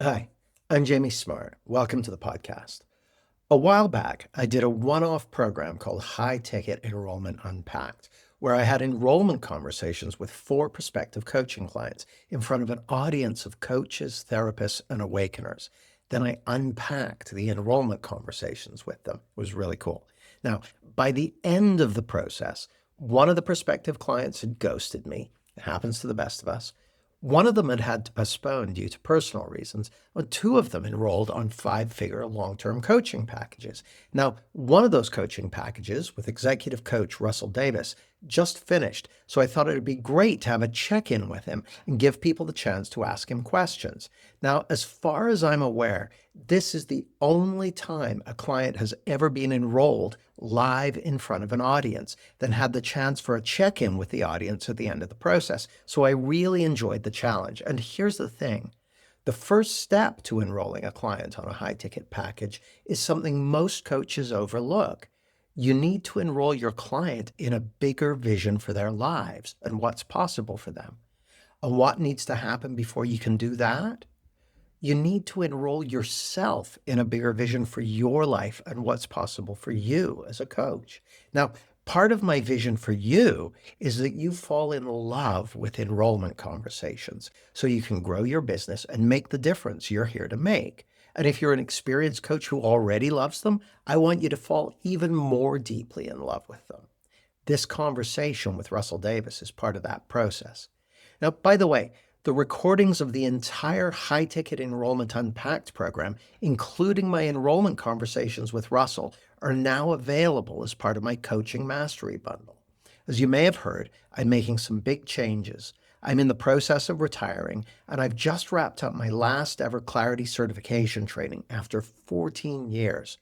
Hi, I'm Jamie Smart. Welcome to the podcast. A while back, I did a one off program called High Ticket Enrollment Unpacked, where I had enrollment conversations with four prospective coaching clients in front of an audience of coaches, therapists, and awakeners. Then I unpacked the enrollment conversations with them. It was really cool. Now, by the end of the process, one of the prospective clients had ghosted me. It happens to the best of us. One of them had had to postpone due to personal reasons, but two of them enrolled on five-figure long-term coaching packages. Now, one of those coaching packages with executive coach Russell Davis just finished, so I thought it would be great to have a check-in with him and give people the chance to ask him questions. Now, as far as I'm aware, this is the only time a client has ever been enrolled live in front of an audience, then had the chance for a check-in with the audience at the end of the process. So I really enjoyed the challenge. And here's the thing. The first step to enrolling a client on a high ticket package is something most coaches overlook. You need to enroll your client in a bigger vision for their lives and what's possible for them. And what needs to happen before you can do that? You need to enroll yourself in a bigger vision for your life and what's possible for you as a coach. Now, part of my vision for you is that you fall in love with enrollment conversations so you can grow your business and make the difference you're here to make. And if you're an experienced coach who already loves them, I want you to fall even more deeply in love with them. This conversation with Russell Davis is part of that process. Now, by the way, the recordings of the entire High Ticket Enrollment Unpacked program, including my enrollment conversations with Russell, are now available as part of my Coaching Mastery Bundle. As you may have heard, I'm making some big changes. I'm in the process of retiring, and I've just wrapped up my last ever Clarity certification training after 14 years.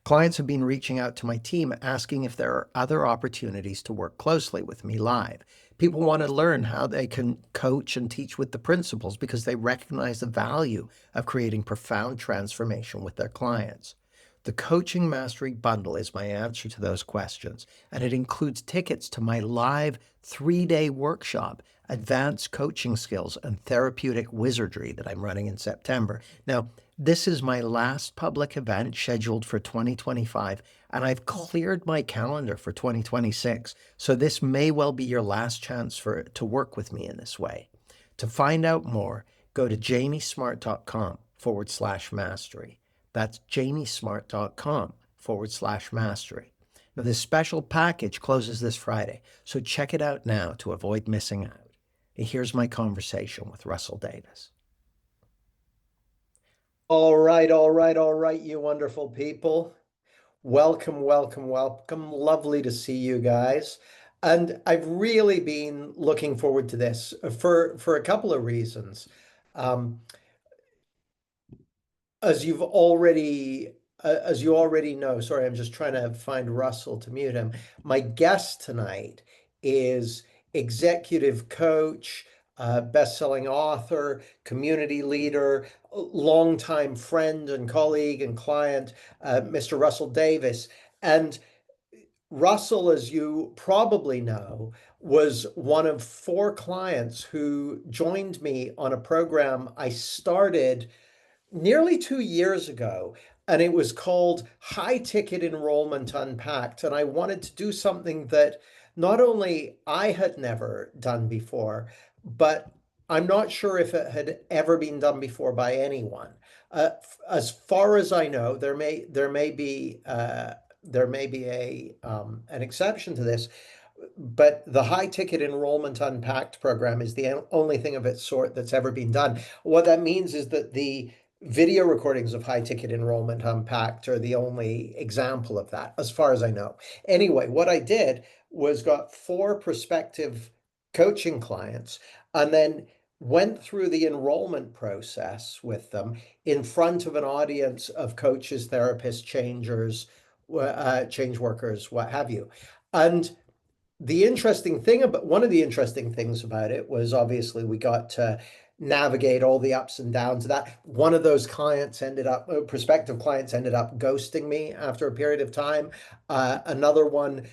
Clients have been reaching out to my team asking if there are other opportunities to work closely with me live. People want to learn how they can coach and teach with the principles because they recognize the value of creating profound transformation with their clients. The Coaching Mastery Bundle is my answer to those questions, and it includes tickets to my live 3-day workshop, Advanced Coaching Skills and Therapeutic Wizardry, that I'm running in September. Now, this is my last public event scheduled for 2025, and I've cleared my calendar for 2026, so this may well be your last chance to work with me in this way. To find out more, go to jamiesmart.com/mastery. That's jamiesmart.com/mastery. Now, this special package closes this Friday, so check it out now to avoid missing out. And here's my conversation with Russell Davis. All right, you wonderful people. Welcome, welcome, welcome. Lovely to see you guys. And I've really been looking forward to this for a couple of reasons. Um, as you've already as you already know, sorry, I'm just trying to find Russell to mute him. My guest tonight is executive coach, best-selling author, community leader, longtime friend and colleague and client, Mr. Russell Davis. And Russell, as you probably know, was one of four clients who joined me on a program I started nearly 2 years ago, and it was called High Ticket Enrollment Unpacked. And I wanted to do something that not only I had never done before, but I'm not sure if it had ever been done before by anyone. As far as I know, there may be a an exception to this, but the High Ticket Enrollment Unpacked program is the only thing of its sort that's ever been done. What that means is that the video recordings of High Ticket Enrollment Unpacked are the only example of that, as far as I know. Anyway, what I did was got four prospective coaching clients and then went through the enrollment process with them in front of an audience of coaches, therapists, change workers, what have you. And one of the interesting things about it was obviously we got to navigate all the ups and downs of that. One of those prospective clients ended up ghosting me after a period of time. Another one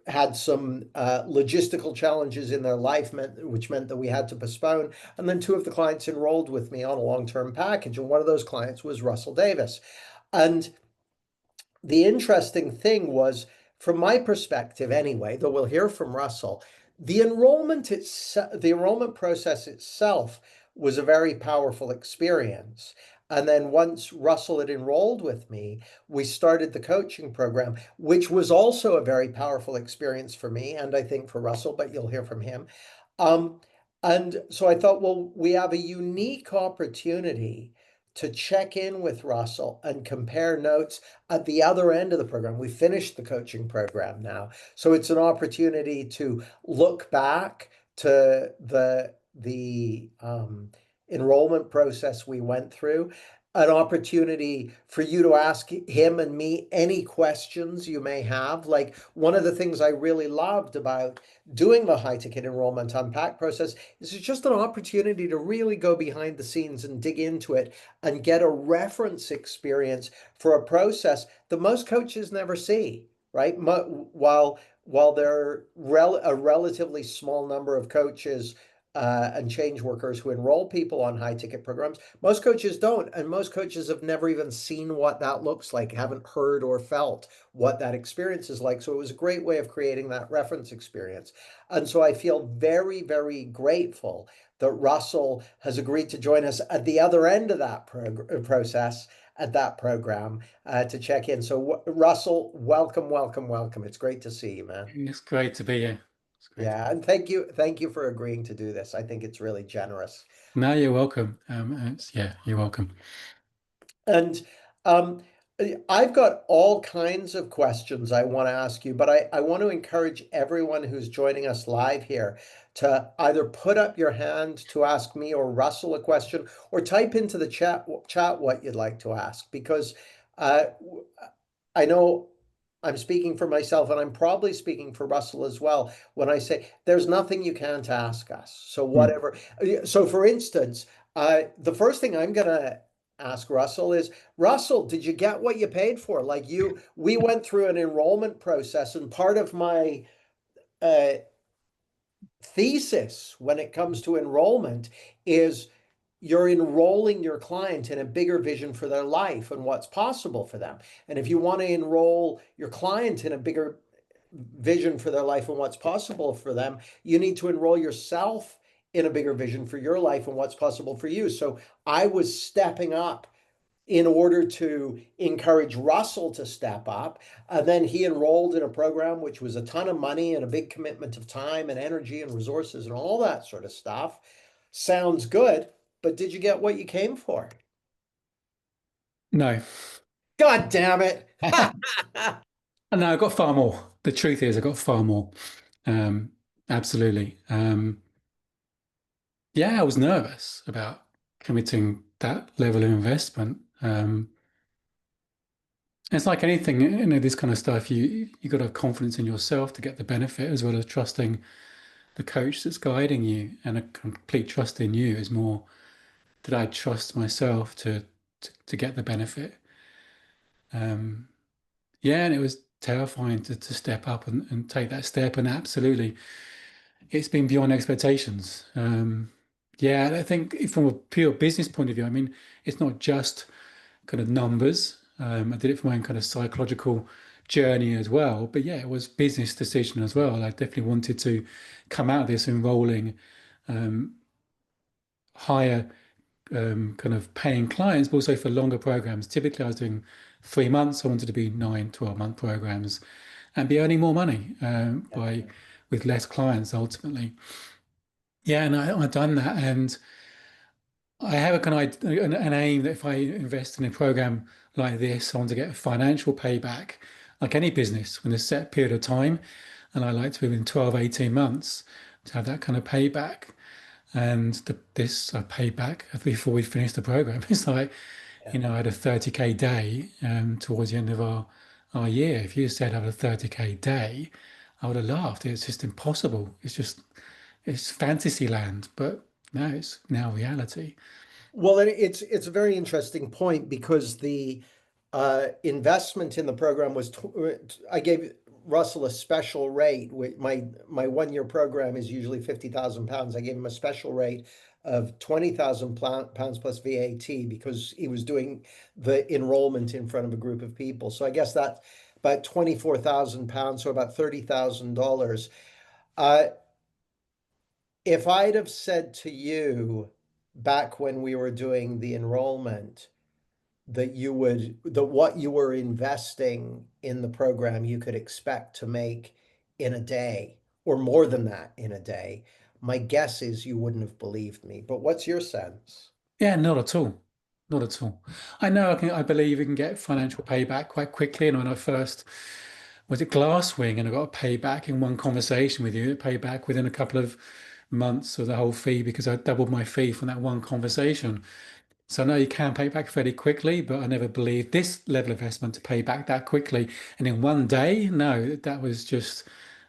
had some logistical challenges in their life, which meant that we had to postpone. And then two of the clients enrolled with me on a long-term package, and one of those clients was Russell Davis. And the interesting thing was, from my perspective anyway, though we'll hear from Russell, the enrollment process itself was a very powerful experience. And then once Russell had enrolled with me, we started the coaching program, which was also a very powerful experience for me and I think for Russell, but you'll hear from him. Um, and so I thought, well, we have a unique opportunity to check in with Russell and compare notes at the other end of the program. We finished the coaching program now. So it's an opportunity to look back to the enrollment process we went through, an opportunity for you to ask him and me any questions you may have. Like, one of the things I really loved about doing the high ticket enrollment unpack process is it's just an opportunity to really go behind the scenes and dig into it and get a reference experience for a process that most coaches never see, right? While there are a relatively small number of coaches and change workers who enroll people on high ticket programs, most coaches don't. And most coaches have never even seen what that looks like, haven't heard or felt what that experience is like. So it was a great way of creating that reference experience. And so I feel very, very grateful that Russell has agreed to join us at the other end of that process at that program to check in. So Russell, welcome, welcome, welcome. It's great to see you, man. It's great to be here. It's great. Yeah, and thank you for agreeing to do this. I think it's really generous. No, you're welcome. Yeah, you're welcome. And um, I've got all kinds of questions I want to ask you, but I want to encourage everyone who's joining us live here to either put up your hand to ask me or Russell a question, or type into the chat what you'd like to ask, because uh, I know I'm speaking for myself and I'm probably speaking for Russell as well when I say there's nothing you can't ask us. So Hmm. whatever. So for instance, the first thing I'm gonna ask Russell is, Russell, did you get what you paid for? Like, we went through an enrollment process, and part of my uh, thesis when it comes to enrollment is you're enrolling your client in a bigger vision for their life and what's possible for them. And if you want to enroll your client in a bigger vision for their life and what's possible for them, you need to enroll yourself in a bigger vision for your life and what's possible for you. So I was stepping up in order to encourage Russell to step up. And then he enrolled in a program which was a ton of money and a big commitment of time and energy and resources and all that sort of stuff. Sounds good, but did you get what you came for? No. God damn it. No, I got far more. The truth is, I got far more. Um, Absolutely. Yeah, I was nervous about committing that level of investment. It's like anything, this kind of stuff. You got to have confidence in yourself to get the benefit, as well as trusting the coach that's guiding you. And a complete trust in you is more that I trust myself to get the benefit. Um, Yeah, and it was terrifying to step up and take that step. And absolutely, it's been beyond expectations. Yeah, I think from a pure business point of view, I mean, it's not just kind of numbers. I did it for my own kind of psychological journey as well. But yeah, it was business decision as well. I definitely wanted to come out of this enrolling um, higher kind of paying clients, but also for longer programs. Typically, I was doing 3 months. I wanted to be 9, 12-month programs and be earning more money by with less clients ultimately. Yeah, and I've done that, and I have a kind of an aim that if I invest in a program like this, I want to get a financial payback, like any business, in a set period of time, and I like to within 12, 18 months to have that kind of payback. And this I paid back before we finished the program. It's like, I had a 30K day towards the end of our year. If you said I had a 30K day, I would have laughed. It's just impossible. It's fantasy land, but no, it's now reality. Well, it's a very interesting point because the investment in the program was I gave Russell a special rate. My 1 year program is usually £50,000. I gave him a special rate of £20,000 plus VAT because he was doing the enrollment in front of a group of people. So I guess that's about £24,000, so about $30,000. Uh, if I'd have said to you back when we were doing the enrollment that what you were investing in the program you could expect to make in a day or more than that in a day, my guess is you wouldn't have believed me. But what's your sense? Yeah, not at all. Not at all. I know I believe you can get financial payback quite quickly. And when I first was at Glasswing and I got a payback in one conversation with you, pay back within a couple of months of the whole fee because I doubled my fee from that one conversation. So I know you can pay back fairly quickly, but I never believed this level of investment to pay back that quickly. And in one day, no, that was just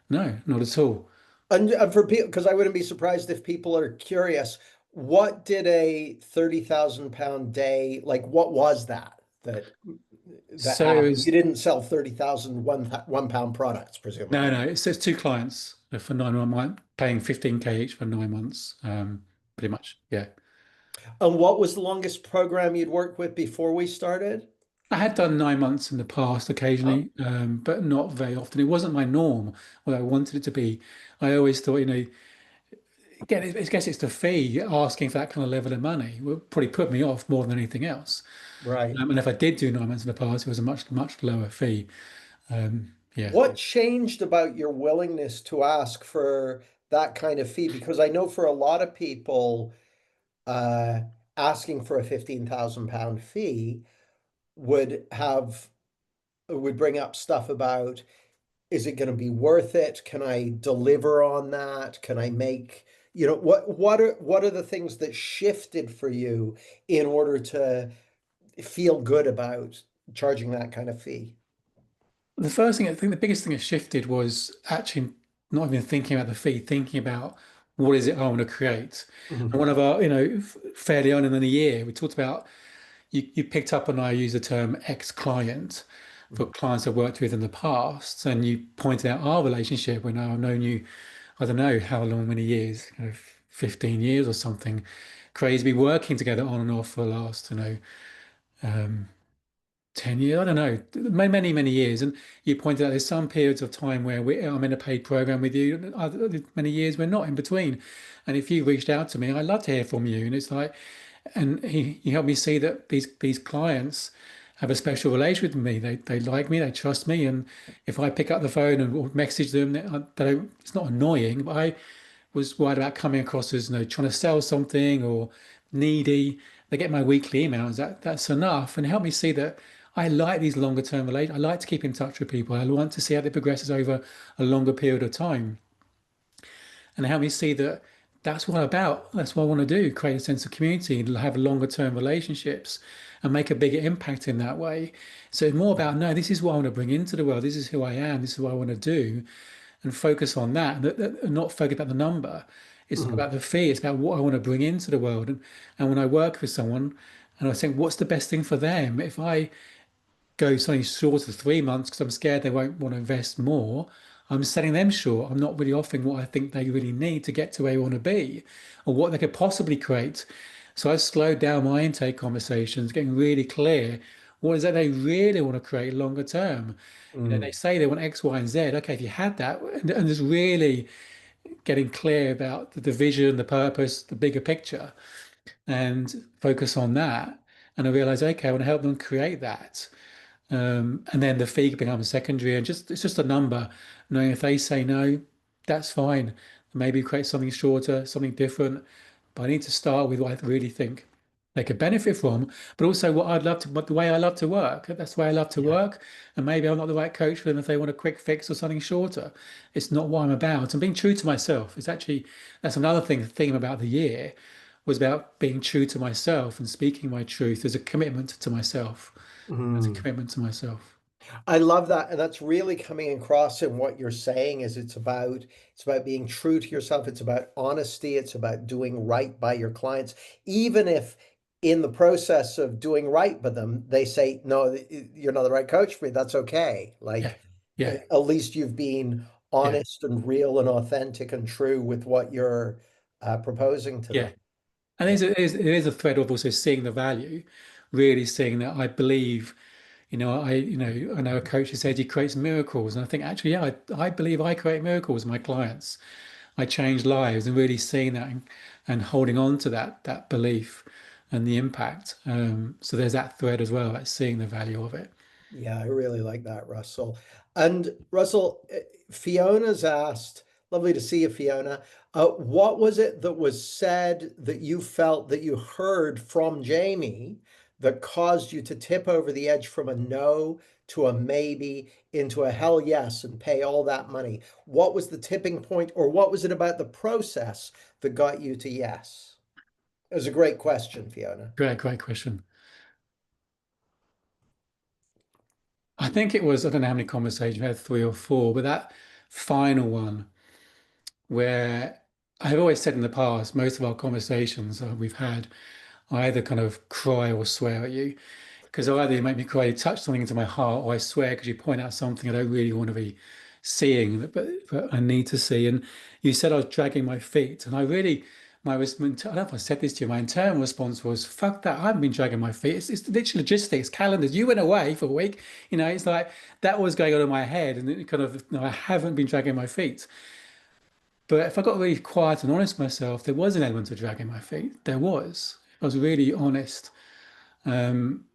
no, not at all. And for people, because I wouldn't be surprised if people are curious, what did a £30,000 day, like what was that So it happened? You was didn't sell 30,000 1 pound products, no, presumably. no. It says two clients for 9 months, paying 15K each for 9 months. Pretty much, yeah. And what was the longest program you'd worked with before we started? I had done 9 months in the past Oh, occasionally, but not very often. It wasn't my norm, although I wanted it to be. I always thought, again, I guess it's the fee asking for that kind of level of money would probably put me off more than anything else. right. And if I did do 9 months in the past, it was a much, much lower fee. Yeah. What changed about your willingness to ask for that kind of fee? Because I know for a lot of people, uh, asking for a £15,000 fee would have would bring up stuff about, is it going to be worth it? Can I deliver on that? Can I make, what are the things that shifted for you in order to feel good about charging that kind of fee? The first thing, I think the biggest thing that shifted was actually not even thinking about the fee, thinking about what is it I want to create. And Mhm. one of our, fairly on in the year, we talked about you picked up and I use the term ex-client for Mhm. clients I've worked with in the past, and you pointed out our relationship when I've known you, I don't know how long, many years, 15 years or something crazy, be working together on and off for the last, um, 10 years, I don't know, many, many years. And you pointed out there's some periods of time where I'm in a paid program with you, and other many years we're not in between. And if you reached out to me, I'd love to hear from you. And it's like, and he helped me see that these clients have a special relationship with me. They like me, they trust me. And if I pick up the phone and or message them, it's not annoying, but I was worried about coming across as trying to sell something or needy. They get my weekly emails. That's enough, and help me see that I like these longer term relations. I like to keep in touch with people. I want to see how they progresses over a longer period of time, and help me see that that's what I'm about. That's what I want to do: create a sense of community, and have longer term relationships, and make a bigger impact in that way. So it's more about no, this is what I want to bring into the world. This is who I am. This is what I want to do, and focus on that, and not focus about the number. It's not Mhm. about the fee. It's about what I want to bring into the world. And when I work with someone, and I think, what's the best thing for them? If I go something short of 3 months because I'm scared they won't want to invest more, I'm selling them short. I'm not really offering what I think they really need to get to where they want to be or what they could possibly create. So I slowed down my intake conversations, getting really clear what is that they really want to create longer term. They Mm. say they want X, Y, and Z. Okay, if you had that, and just really getting clear about the vision, the purpose, the bigger picture, and focus on that. And I realized, okay, I want to help them create that. And then the fee becomes secondary, and just it's just a number. Knowing if they say no, that's fine. Maybe create something shorter, something different. But I need to start with what I really think they could benefit from, but also what I'd love to, but the way I love to work. That's the way I love to Yeah. work. And maybe I'm not the right coach for them if they want a quick fix or something shorter. It's not what I'm about. And being true to myself is actually that's another theme about the year was about being true to myself and speaking my truth as a commitment to myself. As a Mhm. commitment to myself. I love that, and that's really coming across in what you're saying is it's about being true to yourself, it's about honesty, it's about doing right by your clients, even if in the process of doing right by them, they say, no, you're not the right coach for me, that's okay. Yeah. Like, Yeah, At least you've been yeah, honest and real and authentic and true with what you're proposing to yeah. them. And Yeah. it is a thread of also seeing the value, really seeing that I believe, I know a coach who said he creates miracles. And I think actually, yeah, I believe I create miracles with my clients. I change lives and really seeing that and holding on to that belief and the impact. So there's that thread as well, like seeing the value of it. Yeah, I really like that, Russell. And Russell, Fiona's asked, lovely to see you, Fiona. What was it that was said that you felt that you heard from Jamie that caused you to tip over the edge from a no to a maybe into a hell yes and pay all that money? What was the tipping point, or what was it about the process that got you to yes? It was a great question, Fiona. Great, great question. I think it was, I don't know how many conversations we had, three or four, but that final one where I've always said in the past, most of our conversations we've had, I either kind of cry or swear at you because either you make me cry, you touch something into my heart, or I swear because you point out something I don't really want to be seeing, but I need to see. And you said I was dragging my feet, and I really, my response, I don't know if I said this to you, my internal response was, fuck that, I haven't been dragging my feet. It's literally logistics, calendars. You went away for a week, it's like that was going on in my head, and it kind of, no, I haven't been dragging my feet. But if I got really quiet and honest with myself, there was an element of dragging my feet. There was. I was really honest. Um,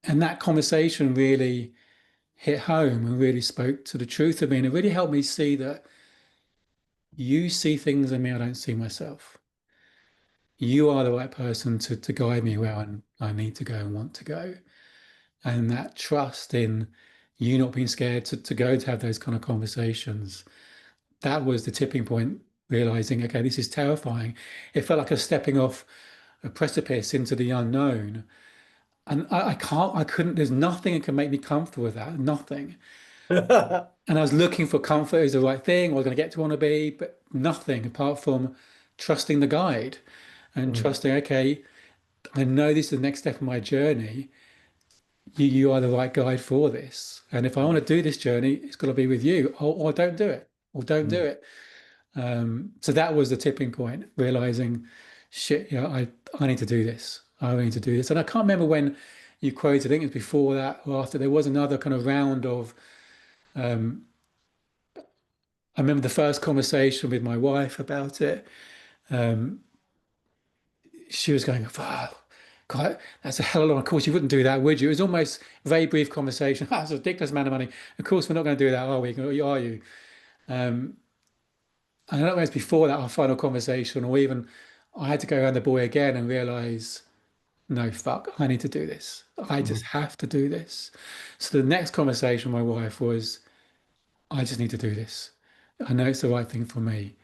and that conversation really hit home and really spoke to the truth of me. And it really helped me see that you see things in me I don't see myself. You are the right person to guide me where I need to go and want to go. And that trust in you not being scared to go to have those kind of conversations, that was the tipping point, realizing, okay, this is terrifying. It felt like a stepping off a precipice into the unknown. And I couldn't, there's nothing that can make me comfortable with that, nothing. And I was looking for comfort as the right thing, I was going to get to want to be, but nothing apart from trusting the guide and Mm, trusting, okay, I know this is the next step of my journey. You are the right guide for this. And if I want to do this journey, it's got to be with you, or don't do it, or don't do mm. it. So that was the tipping point, realizing, shit, I need to do this. I need to do this. And I can't remember when you quoted, I think it was before that or after, there was another kind of round of, I remember the first conversation with my wife about it. Um, she was going, oh, God, that's a hell of a lot. Of course, you wouldn't do that, would you? It was almost a very brief conversation. That's a ridiculous amount of money. Of course, we're not going to do that, are we? Are you? And I don't know if it's before that, our final conversation, or even I had to go around the boy again and realize, no, fuck, I need to do this. I just Mhm. have to do this. So the next conversation with my wife was, I just need to do this. I know it's the right thing for me.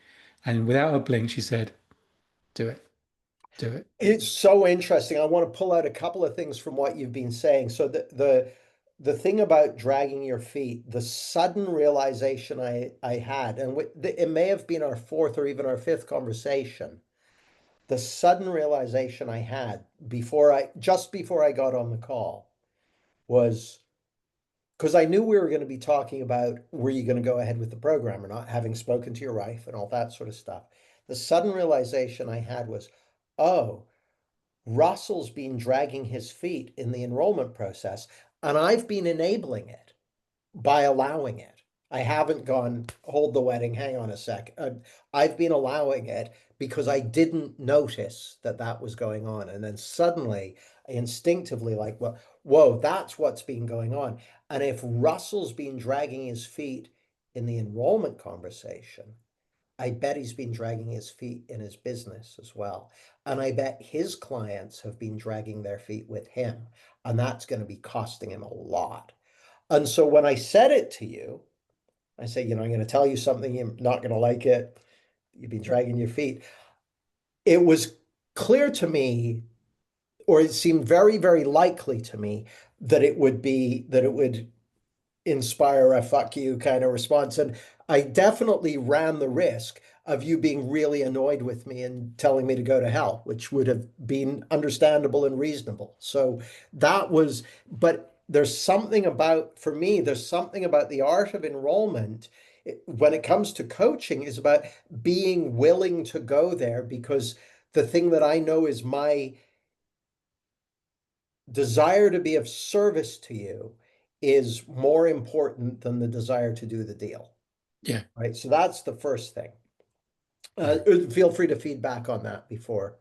And without a blink, she said, do it, do it. It's so interesting. I want to pull out a couple of things from what you've been saying. So the thing about dragging your feet, the sudden realization I had, and it may have been our fourth or even our fifth conversation. The sudden realization I had just before I got on the call was because I knew we were going to be talking about were you going to go ahead with the program or not, having spoken to your wife and all that sort of stuff. The sudden realization I had was, oh, Russell's been dragging his feet in the enrollment process, and I've been enabling it by allowing it. I haven't gone, hold the wedding, hang on a sec. I've been allowing it because I didn't notice that that was going on. And then suddenly, I instinctively, like, well, whoa, that's what's been going on. And if Russell's been dragging his feet in the enrollment conversation, I bet he's been dragging his feet in his business as well. And I bet his clients have been dragging their feet with him. And that's going to be costing him a lot. And so when I said it to you, I say, I'm going to tell you something, you're not going to like it. You've been dragging your feet. It was clear to me, or it seemed very, very likely to me that it would inspire a fuck you kind of response. And I definitely ran the risk of you being really annoyed with me and telling me to go to hell, which would have been understandable and reasonable. So that was, but there's something about, for me, there's something about the art of enrollment when it comes to coaching is about being willing to go there, because the thing that I know is my desire to be of service to you is more important than the desire to do the deal, Yeah. right? So that's the first thing. Yeah. Feel free to feedback on that before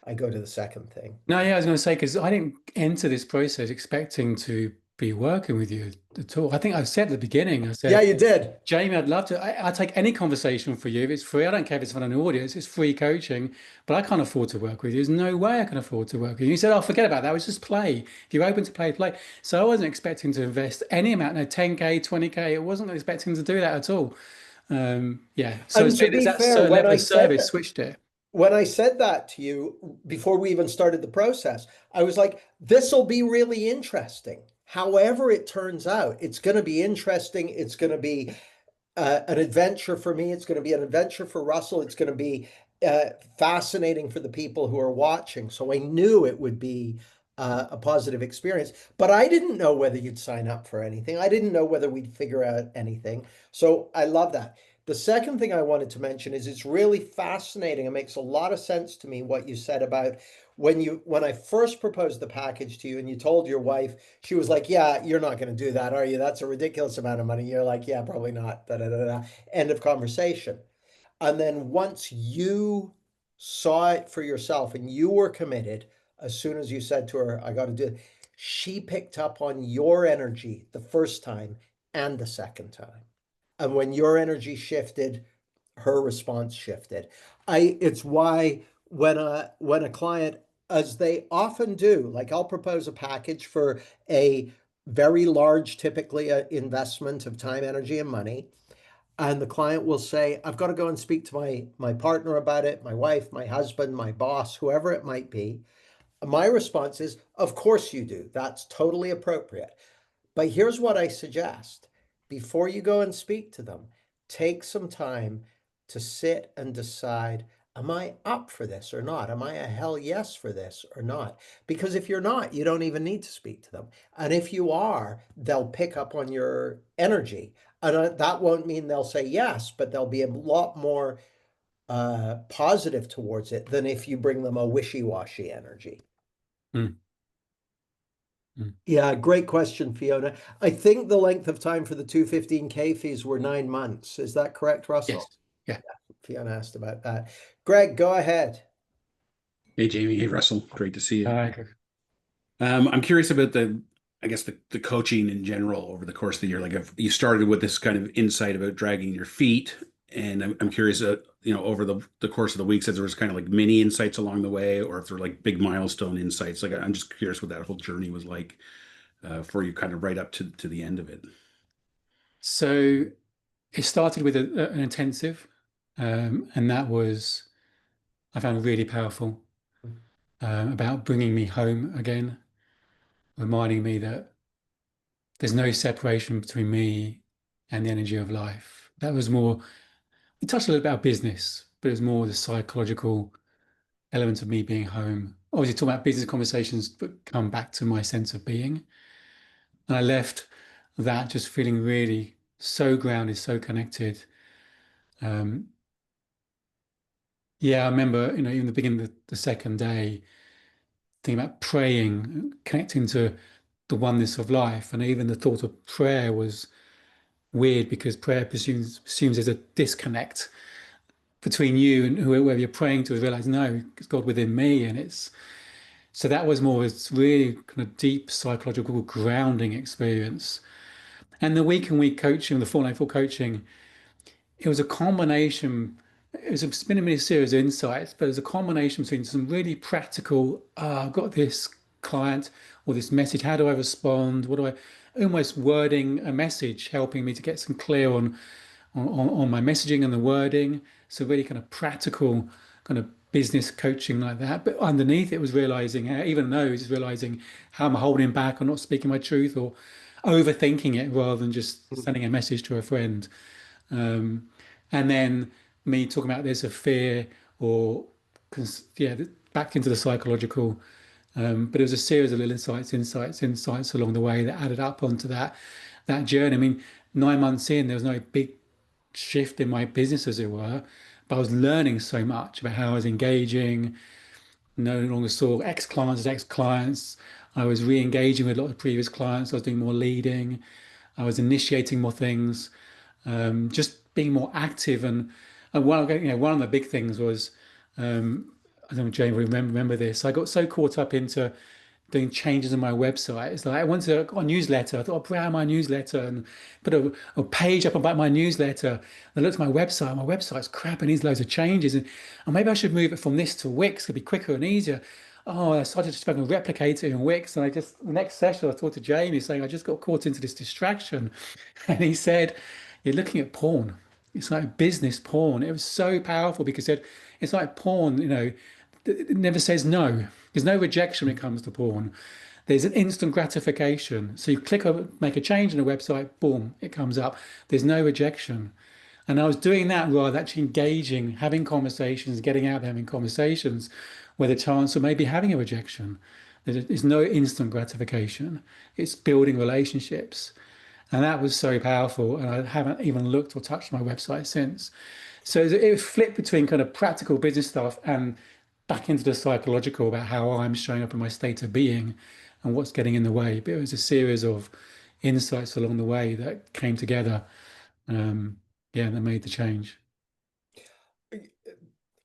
I go to the second thing. No, yeah, I was going to say, because I didn't enter this process expecting to be working with you at all. I think I said at the beginning, I Yeah, said, you did. Jamie, I'd love to. I'll take any conversation for you. If it's free, I don't care if it's for an audience, it's free coaching, but I can't afford to work with you. There's no way I can afford to work with you. You said, oh, forget about that. It was just play. If you're open to play, play. So I wasn't expecting to invest any amount, no 10K, 20K. I wasn't expecting to do that at all. Yeah. So And to say there's be that fair, when level I of said service that, switched it. when I said that to you before we even started the process, I was like, this will be really interesting. However, it turns out, it's going to be interesting. It's going to be an adventure for me. It's going to be an adventure for Russell. It's going to be fascinating for the people who are watching. So I knew it would be a positive experience, but I didn't know whether you'd sign up for anything. I didn't know whether we'd figure out anything. So I love that. The second thing I wanted to mention is it's really fascinating. It makes a lot of sense to me what you said about when I first proposed the package to you and you told your wife, she was like, "Yeah, you're not going to do that, are you? That's a ridiculous amount of money." You're like, "Yeah, probably not." Da, da, da, da. End of conversation. And then once you saw it for yourself and you were committed, as soon as you said to her, "I got to do it," she picked up on your energy the first time and the second time. And when your energy shifted, her response shifted. It's why when a client, as they often do, like I'll propose a package for a very large, typically a investment of time, energy, and money. And the client will say, I've got to go and speak to my partner about it, my wife, my husband, my boss, whoever it might be. My response is, of course you do. That's totally appropriate. But here's what I suggest. Before you go and speak to them, take some time to sit and decide, am I up for this or not? Am I a hell yes for this or not? Because if you're not, you don't even need to speak to them. And if you are, they'll pick up on your energy. And that won't mean they'll say yes, but they'll be a lot more positive towards it than if you bring them a wishy-washy energy. Mm, mm. Yeah, great question, Fiona. I think the length of time for the 215K fees were 9 months. Is that correct, Russell? Yes. Yeah. Fiona asked about that. Greg, go ahead. Hey, Jamie. Hey, Russell. Great to see you. Okay. I'm curious about I guess the coaching in general over the course of the year. Like, if you started with this kind of insight about dragging your feet, and I'm curious, over the course of the weeks, if there was kind of like mini insights along the way, or if there were like big milestone insights. Like, I'm just curious what that whole journey was like for you, kind of right up to the end of it. So it started with an intensive, and that was I found really powerful about bringing me home again, reminding me that there's no separation between me and the energy of life. That was more. We touched a little about business, but it was more the psychological element of me being home. Obviously, talking about business conversations, but come back to my sense of being. And I left that just feeling really so grounded, so connected. Um, yeah, I remember, even the beginning of the second day, thinking about praying, connecting to the oneness of life. And even the thought of prayer was weird because prayer assumes there's a disconnect between you and whoever you're praying to. Realize, no, it's God within me. And so that was more, it's really kind of deep psychological grounding experience. And the week and week coaching, the 494 coaching, it was a combination. It's been a mini series of insights, but it was a combination between some really practical, I've got this client or this message, how do I respond? What do I almost wording a message, helping me to get some clear on my messaging and the wording. So really kind of practical kind of business coaching like that. But underneath it was realizing how, even though it's realizing how I'm holding back or not speaking my truth or overthinking it rather than just sending a message to a friend. Um, and then me talking about this of fear or yeah, back into the psychological But it was a series of little insights along the way that added up onto that journey. I mean, 9 months in, there was no big shift in my business, as it were, but I was learning so much about how I was engaging. No longer saw ex-clients as ex-clients. I was re-engaging with a lot of previous clients. I was doing more leading. I was initiating more things, just being more active. And one of the big things was, I don't know, Jane, will remember this. I got so caught up into doing changes on my website. It's like I wanted to got a newsletter. I thought I'd brand my newsletter and put a page up about my newsletter. I looked at my website. My website's crap and needs loads of changes. And maybe I should move it from this to Wix. It'd be quicker and easier. Oh, I started just fucking replicate it in Wix. And the next session, I talked to Jamie saying, I just got caught into this distraction. And he said, you're looking at porn. It's like business porn. It was so powerful because it's like porn, it never says no. There's no rejection when it comes to porn. There's an instant gratification. So you click on, make a change in a website, boom, it comes up. There's no rejection. And I was doing that rather than actually engaging, having conversations, getting out there having conversations with a chance of maybe having a rejection. There's no instant gratification. It's building relationships. And that was so powerful. And I haven't even looked or touched my website since. So it flipped between kind of practical business stuff and back into the psychological about how I'm showing up in my state of being and what's getting in the way. But it was a series of insights along the way that came together. That made the change.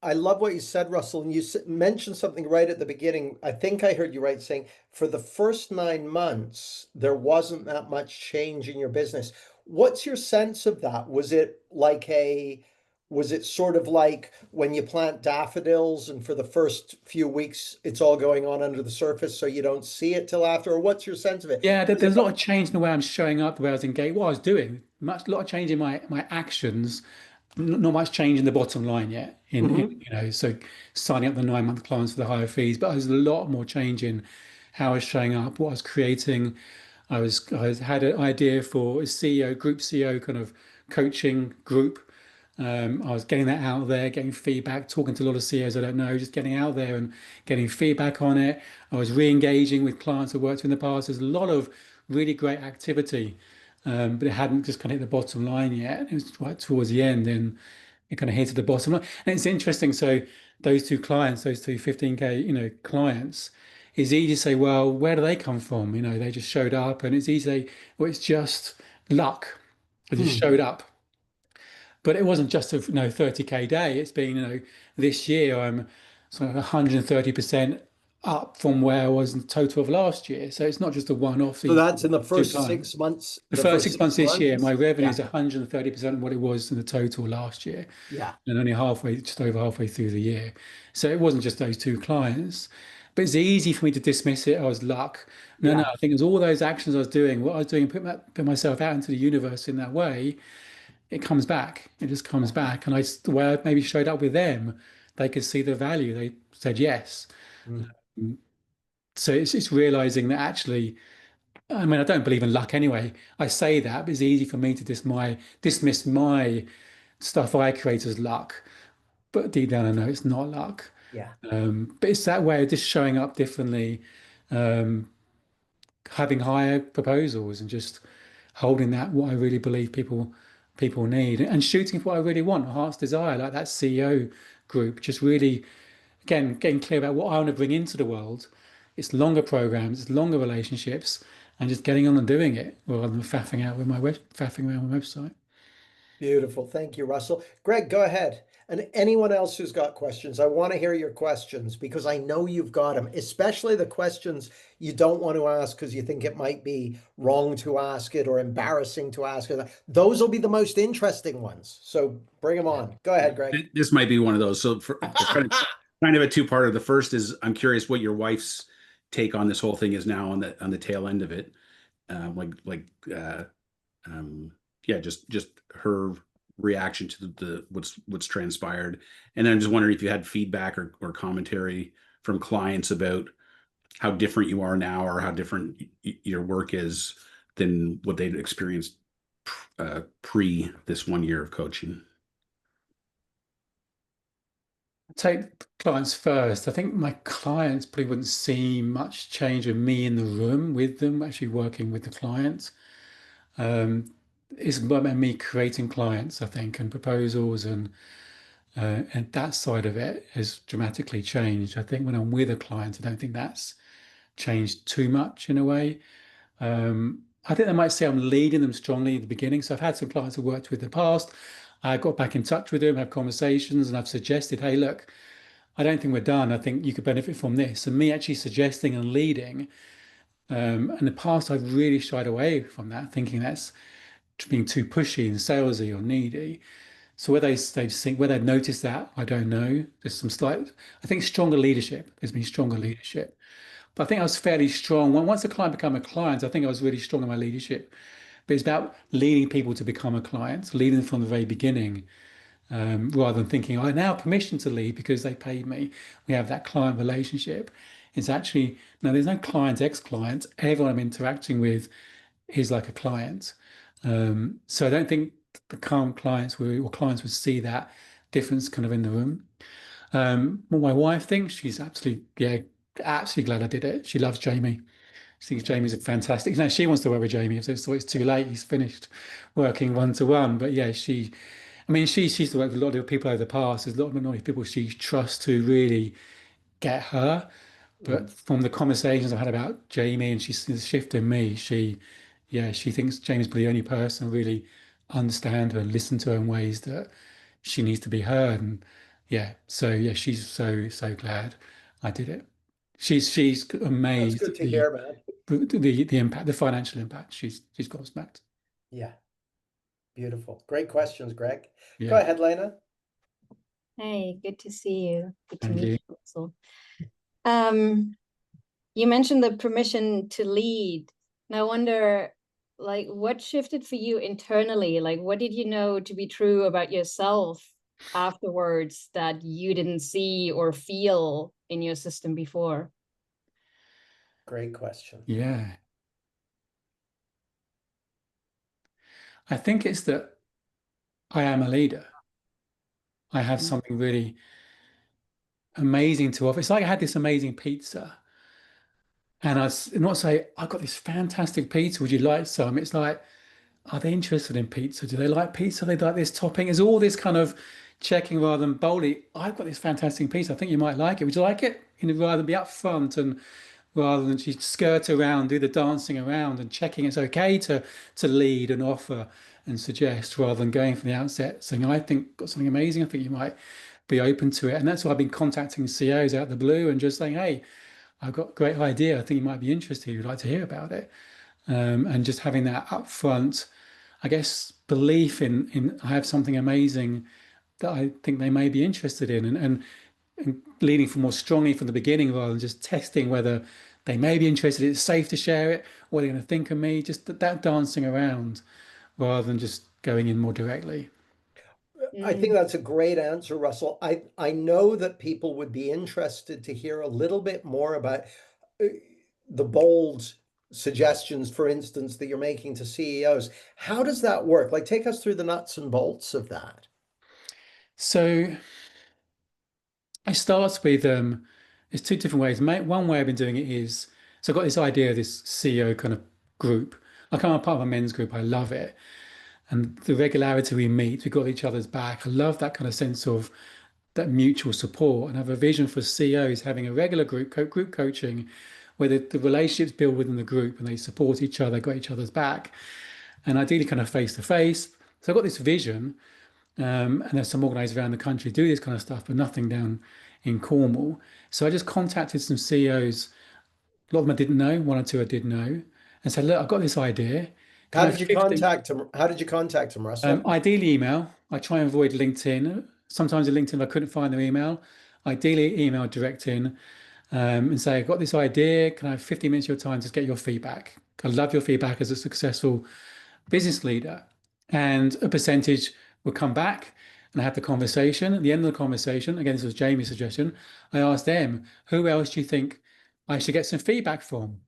I love what you said, Russell. And you mentioned something right at the beginning. I think I heard you right saying for the first 9 months, there wasn't that much change in your business. What's your sense of that? Was it sort of like when you plant daffodils and for the first few weeks, it's all going on under the surface, so you don't see it till after? Or what's your sense of it? Yeah, Was it there's a lot of change in the way I'm showing up, the way I was engaged, what I was doing. A lot of change in my actions, not much change in the bottom line yet. Mhm. So signing up the 9 month clients for the higher fees, but there's a lot more change in how I was showing up, what I was creating. I had an idea for a CEO, group CEO kind of coaching group. I was getting that out there, getting feedback, talking to a lot of CEOs I don't know, just getting out there and getting feedback on it. I was re-engaging with clients I worked with in the past. There's a lot of really great activity, but it hadn't just kind of hit the bottom line yet. It was right towards the end, and it kind of hit at the bottom line. And it's interesting. So those two clients, those two 15K, clients, it's easy to say, well, where do they come from? They just showed up, and it's easy to say, well, it's just luck. They just Hmm. showed up. But it wasn't just a 30K day. It's been, this year I'm sort of 130% up from where I was in total of last year. So it's not just a one-off So these that's in the two first clients. 6 months, The the first first six six months this year, my months? revenue Yeah. is 130% of what it was in the total last year, Yeah. and only just over halfway through the year. So it wasn't just those two clients. But it's easy for me to dismiss it. I was luck. No, Yeah. I think it was all those actions I was doing, what I was doing, put myself out into the universe in that way, it comes back. It just comes back. And the way I maybe showed up with them, they could see the value. They said yes. Mm. So it's realizing that actually, I mean, I don't believe in luck anyway. I say that, but it's easy for me to dismiss my stuff I create as luck. But deep down, I know it's not luck. Yeah. But it's that way of just showing up differently, um, having higher proposals, and just holding that what I really believe people need, and shooting for what I really want, heart's desire, like that CEO group. Just really, again, getting clear about what I want to bring into the world. It's longer programs, it's longer relationships, and just getting on and doing it rather than faffing around my website. Beautiful. Thank you, Russell. Greg, go ahead. And anyone else who's got questions, I want to hear your questions because I know you've got them, especially the questions you don't want to ask because you think it might be wrong to ask it or embarrassing to ask it. Those will be the most interesting ones. So bring them on. Go ahead, Greg. This might be one of those. So for kind of a two-parter. The first is I'm curious what your wife's take on this whole thing is now on the tail end of it. Like um, yeah, just her reaction to the what's transpired. And then I'm just wondering if you had feedback or commentary from clients about how different you are now or how different your work is than what they'd experienced pre this 1 year of coaching. Take clients first. I think my clients probably wouldn't see much change with me in the room with them, actually working with the clients. Um, it's about me creating clients, I think, and proposals, and that side of it has dramatically changed. I think when I'm with a client, I don't think that's changed too much in a way. I think they might say I'm leading them strongly at the beginning. So I've had some clients I've worked with in the past. I got back in touch with them, had conversations, and I've suggested, hey, look, I don't think we're done. I think you could benefit from this. And me actually suggesting and leading. In the past, I've really shied away from that, thinking that's being too pushy and salesy or needy. So they think whether they've noticed that, I don't know. There's some slight, I think stronger leadership. There's been stronger leadership. But I think I was fairly strong. Once a client became a client, I think I was really strong in my leadership. But it's about leading people to become a client, leading them from the very beginning, rather than thinking, I now have permission to lead because they paid me. We have that client relationship. It's actually, no, there's no client, ex-client. Everyone I'm interacting with is like a client. So I don't think the current clients or clients would see that difference kind of in the room. What my wife thinks, she's absolutely, yeah, absolutely glad I did it. She loves Jamie. She thinks Jamie's a fantastic. Now she wants to work with Jamie, so it's too late. He's finished working one to one. But yeah, I mean, she's used to work with a lot of people over the past. There's a lot of people she trusts to really get her. But from the conversations I've had about Jamie and she's the shift in me, yeah, she thinks Jamie's the only person who really understand her and listen to her in ways that she needs to be heard. And yeah, she's so glad I did it. She's That's amazed good at to hear, man. the impact, the financial impact. She's gobsmacked. Yeah, beautiful. Great questions, Greg. Go Yeah, ahead, Lena. Hey, good to see you. Good to and meet you. you also. You mentioned the permission to lead. And I wonder, like, what shifted for you internally? Like, what did you know to be true about yourself afterwards that you didn't see or feel in your system before? Great question. Yeah, I think it's that I am a leader. I have something really amazing to offer. It's like I had this amazing pizza, and I not say I've got this fantastic pizza. Would you like some? It's like, are they interested in pizza? Do they like pizza? They like this topping? It's all this kind of checking rather than boldly. I've got this fantastic pizza. I think you might like it. Would you like it? Rather than be upfront and rather than she skirt around, do the dancing around and checking it's okay to lead and offer and suggest rather than going from the outset saying, I think I've got something amazing. I think you might be open to it. And that's why I've been contacting CEOs out of the blue and just saying, hey, I've got a great idea. I think you might be interested. You'd like to hear about it. And just having that upfront, I guess, belief in I have something amazing that I think they may be interested in, and leading for more strongly from the beginning rather than just testing whether they may be interested. It's safe to share it. What are they going to think of me? Just that dancing around rather than just going in more directly. I think that's a great answer, Russell. I know that people would be interested to hear a little bit more about uh, the bold suggestions, for instance, that you're making to CEOs. How does that work? Like, take us through the nuts and bolts of that. So I start with there's two different ways. One way I've been doing it is so I've got this idea of this CEO kind of group. Like I'm a part of a men's group. I love it. And the regularity we meet, we got each other's back. I love that kind of sense of that mutual support, and have a vision for CEOs having a regular group coaching where the relationships build within the group and they support each other, got each other's back, and ideally kind of face to face. So I've got this vision, and there's some organisers around the country do this kind of stuff, but nothing down in Cornwall. So I just contacted some CEOs. A lot of them I didn't know, one or two I did know, and said, look, I've got this idea. Can How I did have you 50? contact him? How did you contact him, Russell? Ideally, email. I try and avoid LinkedIn. Sometimes in LinkedIn, if I couldn't find their email, ideally email direct in, and say, I've got this idea. Can I have 50 minutes of your time to get your feedback? I love your feedback as a successful business leader. And a percentage will come back and have the conversation. At the end of the conversation, again, this was Jamie's suggestion, I asked them, who else do you think I should get some feedback from?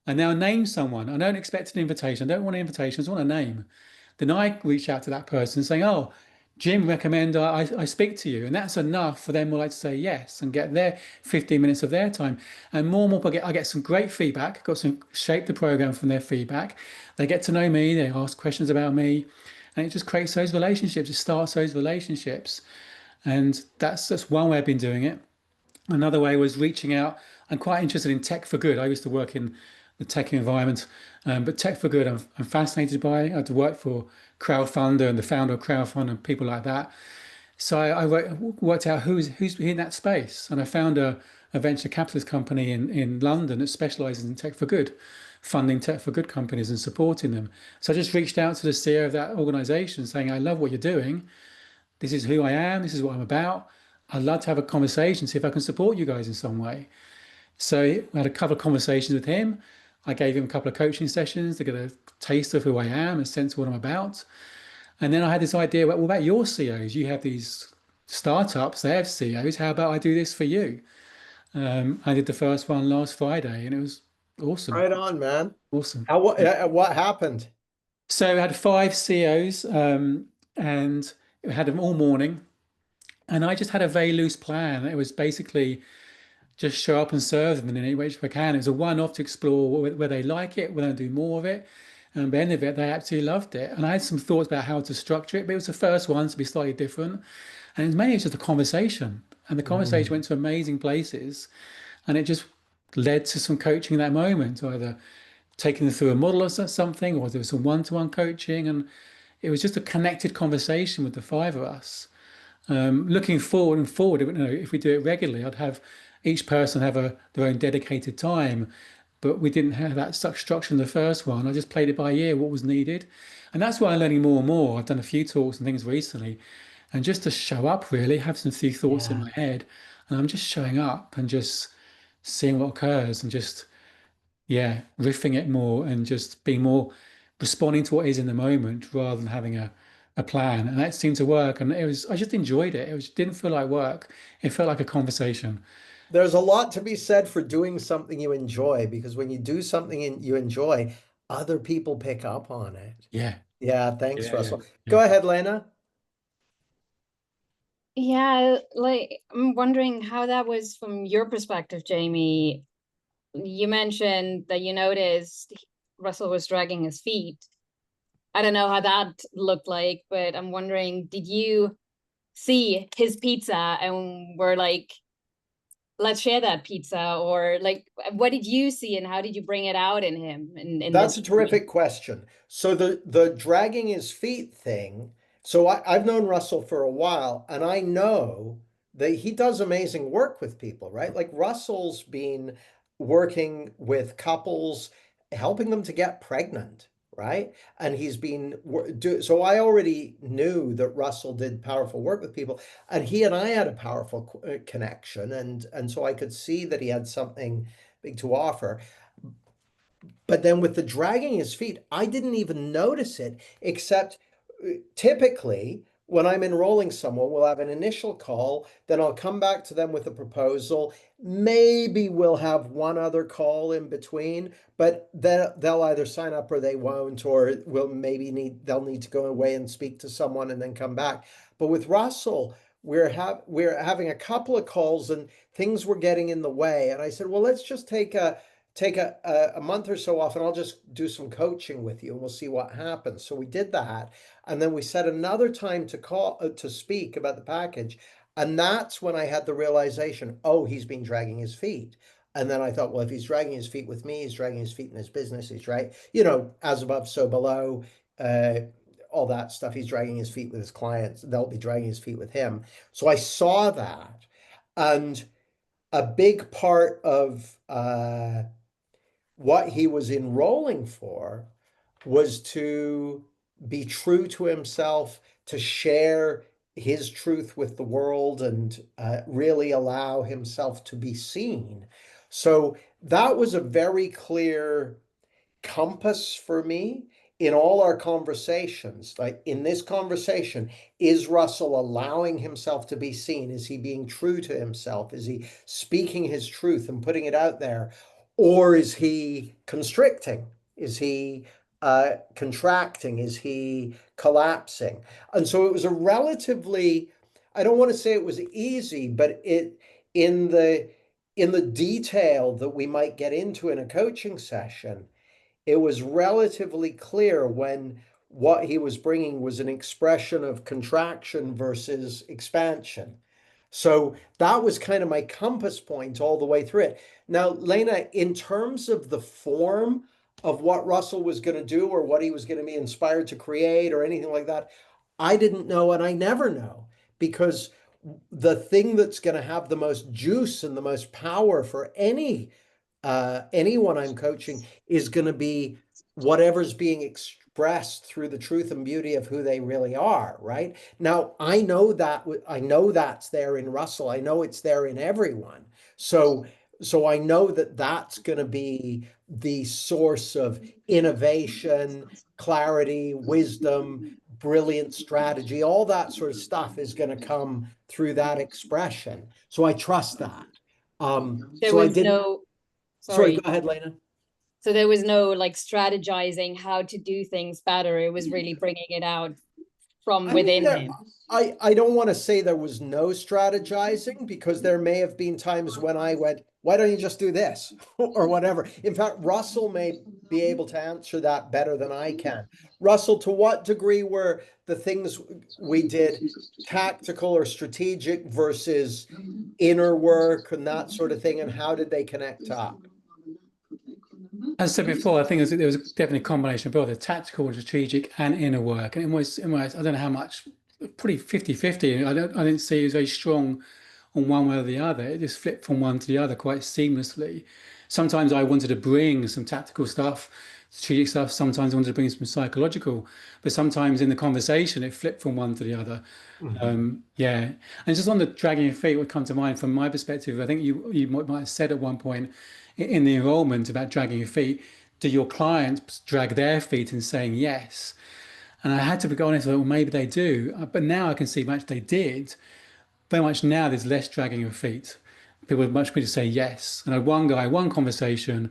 I now name someone. I don't expect an invitation. I don't want an invitation. I just want a name. Then I reach out to that person saying, oh, Jim, recommend I speak to you. And that's enough for them all like to say yes and get their 15 minutes of their time. And more I get some great feedback, got some shape the program from their feedback. They get to know me, they ask questions about me, and it just creates those relationships. It starts those relationships. And that's one way I've been doing it. Another way was reaching out. I'm quite interested in tech for good. I used to work in the tech environment, but tech for good, I'm fascinated by. I had to work for Crowdfunder and the founder of Crowdfund and people like that. So I worked out who's in that space, and I found a venture capitalist company in London that specializes in tech for good, funding tech for good companies and supporting them. So I just reached out to the CEO of that organization saying, I love what you're doing. This is who I am. This is what I'm about. I'd love to have a conversation, see if I can support you guys in some way. So I had a couple of conversations with him. I gave him a couple of coaching sessions to get a taste of who I am and sense what I'm about. And then I had this idea, well, what about your CEOs? You have these startups, they have CEOs. How about I do this for you? I did the first one last Friday and it was awesome. Right on, man. Awesome. What happened? So I had 5 CEOs and I had them all morning. And I just had a very loose plan. It was basically just show up and serve them in any way I can. It was a one-off to explore where they like it, whether they do more of it. And at the end of it, they absolutely loved it. And I had some thoughts about how to structure it, but it was the first one to be slightly different. And it was mainly just a conversation. And the conversation went to amazing places. And it just led to some coaching in that moment, either taking them through a model or something, or there was some one-to-one coaching. And it was just a connected conversation with the 5 of us. Looking forward, if we do it regularly, I'd have each person have their own dedicated time, but we didn't have that such structure in the first one. I just played it by ear, what was needed. And that's why I'm learning more and more. I've done a few talks and things recently, and just to show up really, have some few thoughts in my head, and I'm just showing up and just seeing what occurs and just, riffing it more and just being more responding to what is in the moment rather than having a plan. And that seemed to work. And I just enjoyed it. Didn't feel like work. It felt like a conversation. There's a lot to be said for doing something you enjoy, because when you do something you enjoy, other people pick up on it. Yeah. Yeah, thanks, Russell. Yeah. Go ahead, Lena. Yeah, like I'm wondering how that was from your perspective, Jamie. You mentioned that you noticed Russell was dragging his feet. I don't know how that looked like, but I'm wondering, did you see his pizza and were like, let's share that pizza? Or like, what did you see and how did you bring it out in him? That's a terrific question. So the dragging his feet thing. So I've known Russell for a while, and I know that he does amazing work with people, right? Like Russell's been working with couples, helping them to get pregnant, right? And he's been so I already knew that Russell did powerful work with people, and he and I had a powerful connection, and so I could see that he had something big to offer. But then with the dragging his feet, I didn't even notice it, except typically when I'm enrolling someone, we'll have an initial call, then I'll come back to them with a proposal. Maybe we'll have one other call in between, but then they'll either sign up or they won't, or they'll need to go away and speak to someone and then come back. But with Russell, we're having a couple of calls and things were getting in the way. And I said, well, let's just take a month or so off and I'll just do some coaching with you and we'll see what happens. So we did that. And then we set another time to speak about the package. And that's when I had the realization, oh, he's been dragging his feet. And then I thought, well, if he's dragging his feet with me, he's dragging his feet in his business. He's right, as above, so below, all that stuff. He's dragging his feet with his clients. They'll be dragging his feet with him. So I saw that. And a big part of what he was enrolling for was to be true to himself, to share his truth with the world, and really allow himself to be seen. So that was a very clear compass for me in all our conversations. Like in this conversation, is Russell allowing himself to be seen? Is he being true to himself? Is he speaking his truth and putting it out there? Or is he constricting? Is he contracting? Is he collapsing? And so it was a relatively, I don't want to say it was easy, but in the in the detail that we might get into in a coaching session, it was relatively clear when what he was bringing was an expression of contraction versus expansion. So that was kind of my compass point all the way through it. Now, Lena, in terms of the form of what Russell was going to do or what he was going to be inspired to create or anything like that, I didn't know, and I never know, because the thing that's going to have the most juice and the most power for anyone I'm coaching is going to be whatever's being expressed through the truth and beauty of who they really are, right? Now, I know that's there in Russell. I know it's there in everyone. So I know that that's going to be the source of innovation, clarity, wisdom, brilliant strategy, all that sort of stuff is going to come through that expression. So I trust that. There So I was didn't. no, Sorry, sorry. go ahead, Lena. So there was no like strategizing how to do things better. It was really bringing it out from I mean, within him. I don't want to say there was no strategizing, because there may have been times when I went, why don't you just do this or whatever. In fact, Russell may be able to answer that better than I can. Russell, to what degree were the things we did tactical or strategic versus inner work and that sort of thing, and how did they connect up? As I said before, I think there was definitely a combination of both the tactical, strategic, and inner work. And it was I don't know how much, pretty 50-50. I didn't see it was very strong on one way or the other. It just flipped from one to the other quite seamlessly. Sometimes I wanted to bring some tactical stuff, strategic stuff. Sometimes I wanted to bring some psychological, but sometimes in the conversation it flipped from one to the other. Yeah, and just on the dragging your feet, what come to mind from my perspective, I think you might have said at one point in the enrollment about dragging your feet. Do your clients drag their feet in saying yes? And I had to be honest, well, maybe they do, but now I can see much they did. Very much now there's less dragging of feet. People are much quicker to say yes. And I had one guy, one conversation,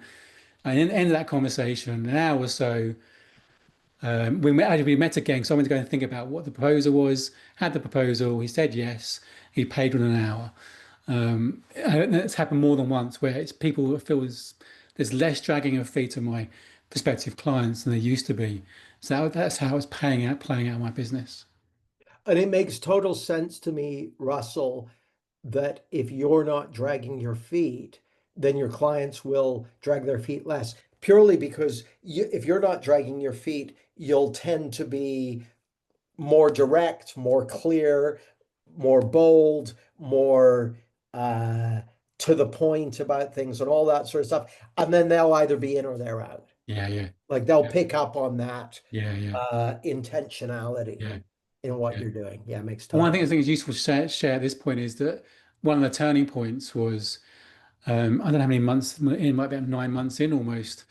and in the end of that conversation, an hour or so, we met again. So I went to go and think about what the proposal was, had the proposal, he said yes, he paid within an hour. And it's happened more than once where it's people who feel there's less dragging of feet of my prospective clients than there used to be. So that's how it's playing out my business. And it makes total sense to me, Russell, that if you're not dragging your feet, then your clients will drag their feet less, purely because if you're not dragging your feet, you'll tend to be more direct, more clear, more bold, more to the point about things and all that sort of stuff. And then they'll either be in or they're out. Yeah, yeah, Like they'll pick up on that yeah, intentionality yeah. in what Yeah. you're doing. Yeah, it makes One total thing I think is useful to share at this point is that one of the turning points was, I don't know how many months in, might be 9 months in almost.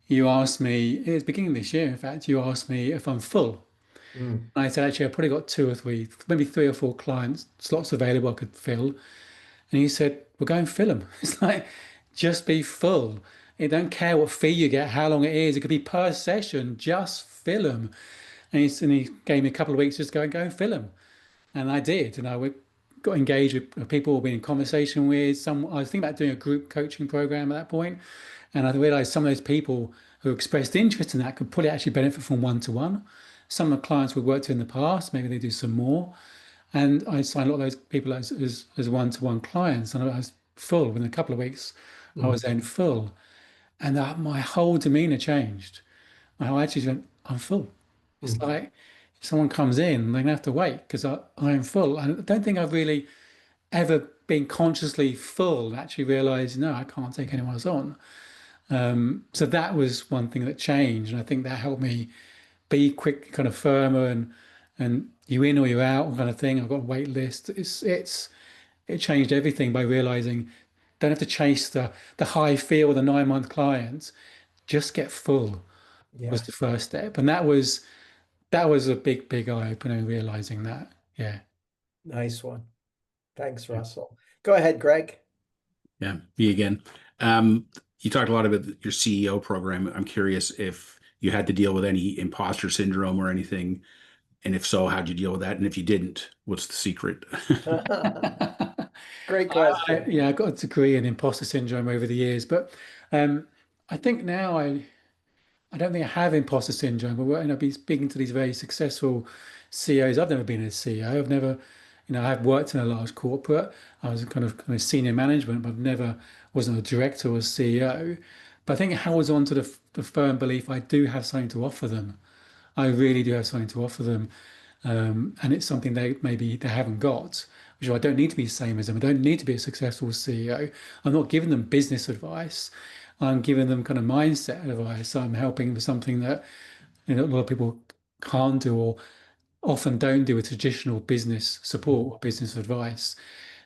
You asked me, it was beginning of this year, in fact, you asked me if I'm full. Mm. And I said, actually, I've probably got 2 or 3, maybe 3 or 4 clients slots available I could fill. And he said, well, go and fill them. It's like, just be full. You don't care what fee you get, how long it is. It could be per session, just fill them. And he gave me a couple of weeks just to go and fill them. And I did. And I got engaged with people I've been in conversation with. I was thinking about doing a group coaching program at that point. And I realized some of those people who expressed interest in that could probably actually benefit from one-to-one. Some of the clients we've worked with in the past, maybe they do some more. And I signed a lot of those people as one-to-one clients. And I was full. Within a couple of weeks, I was then full. And my whole demeanor changed. My whole attitude went, I'm full. It's like if someone comes in, they're going to have to wait because I'm full. I don't think I've really ever been consciously full and actually realized, no, I can't take anyone else on. So that was one thing that changed. And I think that helped me be quick, kind of firmer and you in or you out kind of thing. I've got a wait list. It changed everything by realizing don't have to chase the high fee or the 9 month clients. Just get full was Yeah, the first step. And that was a big eye opener, realizing that. Yeah. nice one. Thanks, Russell. Go ahead, Greg. Yeah, me again. You talked a lot about your CEO program. I'm curious if you had to deal with any imposter syndrome or anything, and if so, how'd you deal with that? And if you didn't, what's the secret? Great question. Yeah, I got a degree in imposter syndrome over the years, but um, I think now I don't think I have imposter syndrome, but I've been speaking to these very successful CEOs. I've never been a CEO. I've never, I've worked in a large corporate. I was kind of senior management, but I've never wasn't a director or CEO. But I think it holds on to the firm belief I do have something to offer them. I really do have something to offer them. And it's something maybe they haven't got, which I don't need to be the same as them. I don't need to be a successful CEO. I'm not giving them business advice. I'm giving them kind of mindset advice. I'm helping with something that a lot of people can't do or often don't do with traditional business support or business advice.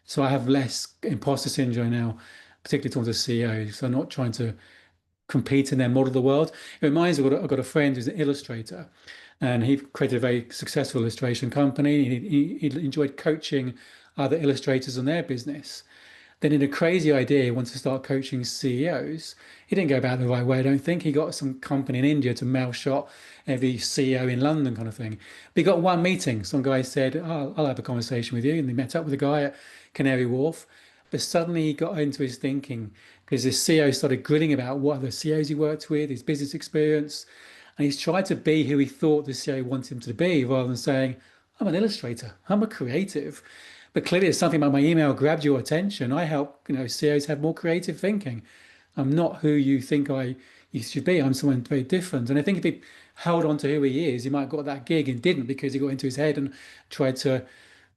So I have less imposter syndrome now, particularly towards the CEOs. So I'm not trying to compete in their model of the world. It reminds me, I've got a friend who's an illustrator, and he created a very successful illustration company. He enjoyed coaching other illustrators on their business. Then, in a crazy idea, he wanted to start coaching CEOs. He didn't go about it the right way, I don't think. He got some company in India to mail shot every CEO in London, kind of thing. But he got one meeting. Some guy said, oh, I'll have a conversation with you. And they met up with a guy at Canary Wharf. But suddenly he got into his thinking because the CEO started grilling about what other CEOs he worked with, his business experience. And he's tried to be who he thought the CEO wanted him to be rather than saying, I'm an illustrator, I'm a creative. But clearly, it's something about my email grabbed your attention. I help CEOs have more creative thinking. I'm not who you think you should be. I'm someone very different. And I think if he held on to who he is, he might have got that gig and didn't because he got into his head and tried to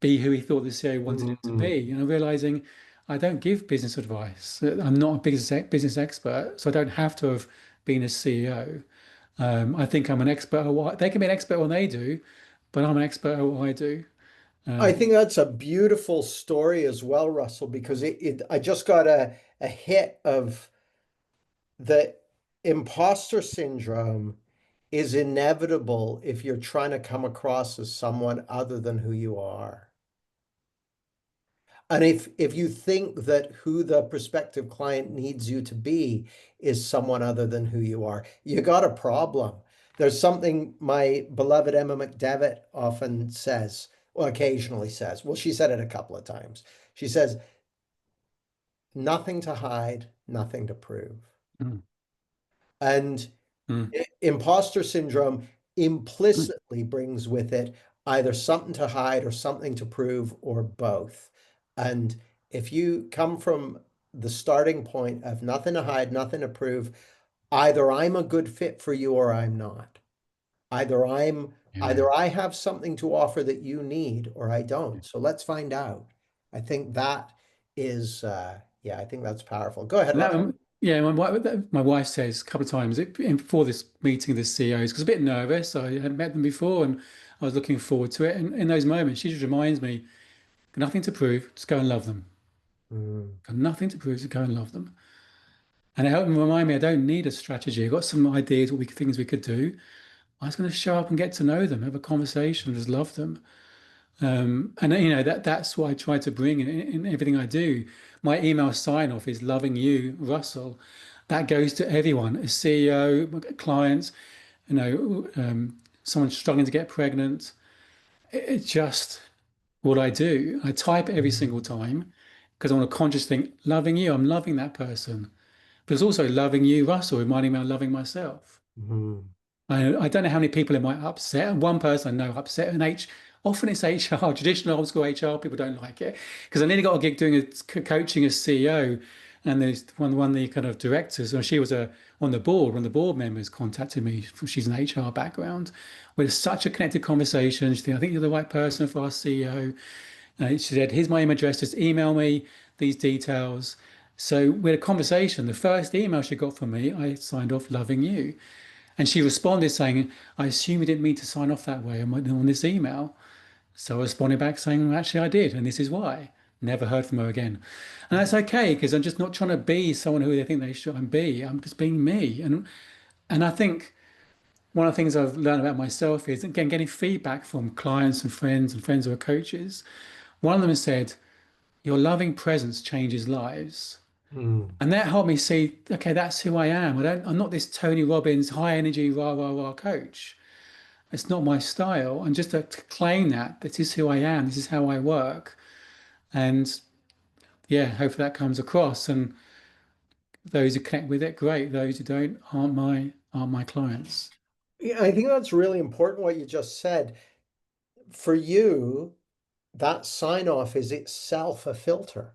be who he thought the CEO wanted him to be. Realizing I don't give business advice. I'm not a business expert, so I don't have to have been a CEO. I think I'm an expert at what they can be an expert when they do, but I'm an expert at what I do. I think that's a beautiful story as well, Russell, because I just got a hit of the imposter syndrome is inevitable if you're trying to come across as someone other than who you are. And if you think that who the prospective client needs you to be is someone other than who you are, you got a problem. There's something my beloved Emma McDevitt often says, or occasionally says. Well, she said it a couple of times. She says, nothing to hide, nothing to prove. Mm. And imposter syndrome implicitly brings with it either something to hide or something to prove or both. And if you come from the starting point of nothing to hide, nothing to prove, either I'm a good fit for you or I'm not. Either I have something to offer that you need or I don't. So let's find out. I think that is I think that's powerful. Go ahead, Russell. Yeah, my wife says a couple of times before this meeting of the CEOs, because I was a bit nervous. I hadn't met them before and I was looking forward to it. And in those moments, she just reminds me, nothing to prove, just go and love them. Got nothing to prove, just go and love them. And it helped me remind me I don't need a strategy. I've got some ideas, things we could do. I was going to show up and get to know them, have a conversation, just love them. And that's what I try to bring in everything I do. My email sign off is loving you, Russell. That goes to everyone, a CEO, clients, someone struggling to get pregnant. It's just what I do. I type it every single time because I want to consciously think, loving you, I'm loving that person. But it's also loving you, Russell, reminding me I'm loving myself. I don't know how many people it might upset. And one person I know upset often it's HR, traditional old school HR people don't like it. Because I nearly got a gig doing coaching as CEO, and there's one of the kind of directors, or she was on the board. One of the board members contacted me. She's an HR background. We had such a connected conversation. She said, I think you're the right person for our CEO. She said, here's my email address, just email me these details. So we had a conversation. The first email she got from me, I signed off loving you. And she responded saying, I assume you didn't mean to sign off that way on this email. So I responded back saying, well, actually, I did. And this is why. Never heard from her again. And that's okay, because I'm just not trying to be someone who they think they should be. I'm just being me. And I think one of the things I've learned about myself is, again, getting feedback from clients and friends who are coaches. One of them has said, your loving presence changes lives. And that helped me see, okay, that's who I am. I'm not this Tony Robbins high energy rah rah rah coach. It's not my style. And just to claim that this is who I am, this is how I work. And yeah, hopefully that comes across. And those who connect with it, great. Those who don't aren't my clients. Yeah, I think that's really important what you just said. For you, that sign off is itself a filter.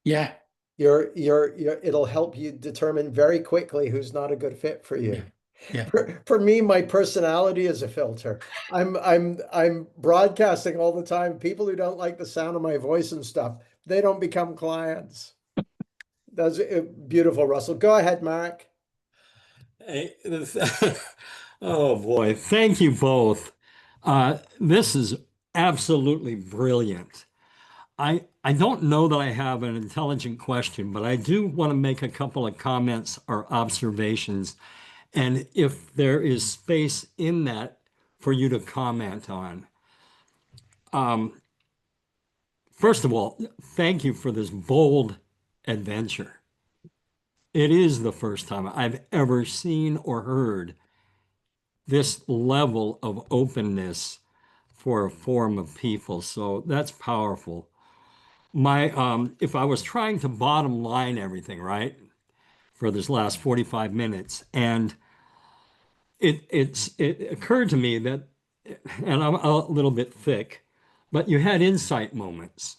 Yeah, It'll help you determine very quickly who's not a good fit for yeah, you. yeah. For me, my personality is a filter. I'm broadcasting all the time. People who don't like the sound of my voice and stuff, they don't become clients. That's beautiful, Russell. Go ahead, Mark. Hey, oh boy, thank you both. This is absolutely brilliant. I don't know that I have an intelligent question, but I do want to make a couple of comments or observations. And if there is space in that for you to comment on. First of all, thank you for this bold adventure. It is the first time I've ever seen or heard this level of openness for a forum of people. So that's powerful. If I was trying to bottom line everything, right, for this last 45 minutes, and it occurred to me that, and I'm a little bit thick, but you had insight moments,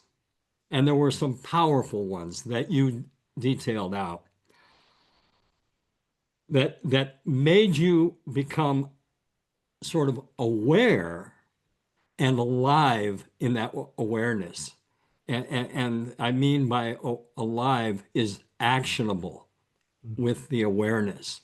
and there were some powerful ones that you detailed out that made you become sort of aware and alive in that awareness. And I mean by alive is actionable with the awareness.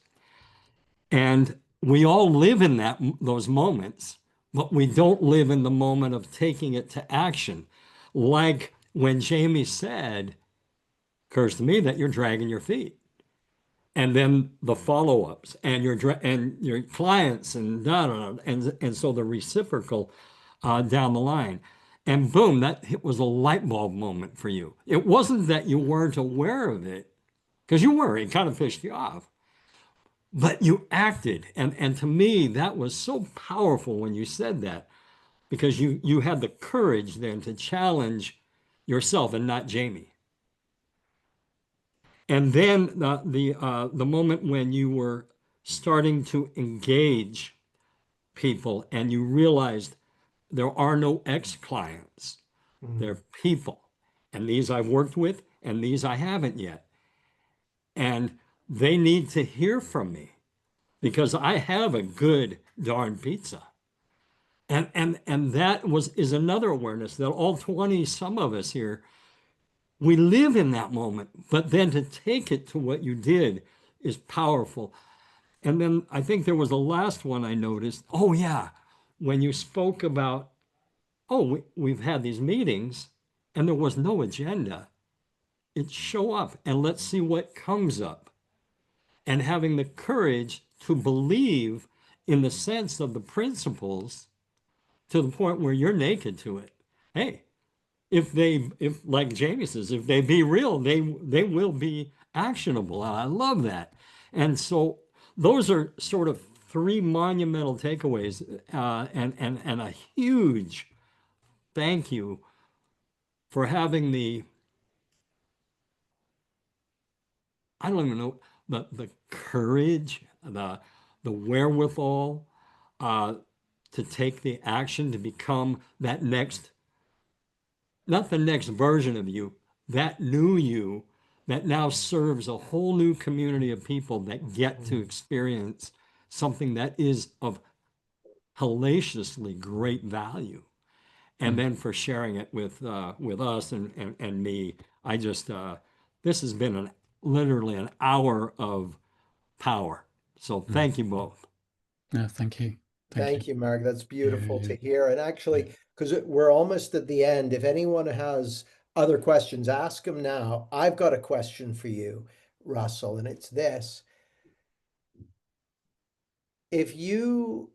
And we all live in those moments, but we don't live in the moment of taking it to action. Like when Jamie said, occurs to me that you're dragging your feet. And then the follow-ups and your clients and and so the reciprocal down the line. And boom, it was a light bulb moment for you. It wasn't that you weren't aware of it, because you were, it kind of pissed you off, but you acted. And to me, that was so powerful when you said that, because you had the courage then to challenge yourself and not Jamie. And then the moment when you were starting to engage people and you realized there are no ex-clients, they're people. And these I've worked with and these I haven't yet. And they need to hear from me because I have a good darn pizza. And that is another awareness that all 20 some of us here, we live in that moment, but then to take it to what you did is powerful. And then I think there was the last one I noticed. Oh yeah, when you spoke about, oh, we've had these meetings and there was no agenda. It show up and let's see what comes up. And having the courage to believe in the sense of the principles to the point where you're naked to it. Hey, if like Jamie says, if they be real, they will be actionable. And I love that. And so those are sort of three monumental takeaways, and a huge thank you for having I don't even know, the courage, the wherewithal uh, to take the action to become that next, not the next version of you, that new you that now serves a whole new community of people that get to experience something that is of hellaciously great value. And then for sharing it with us and me. I just this has been literally an hour of power. So thank you both. No, thank you. Thank you, Mark. That's beautiful Yeah. to hear. And actually, because we're almost at the end, if anyone has other questions, ask them now. I've got a question for you, Russell, and it's this. If you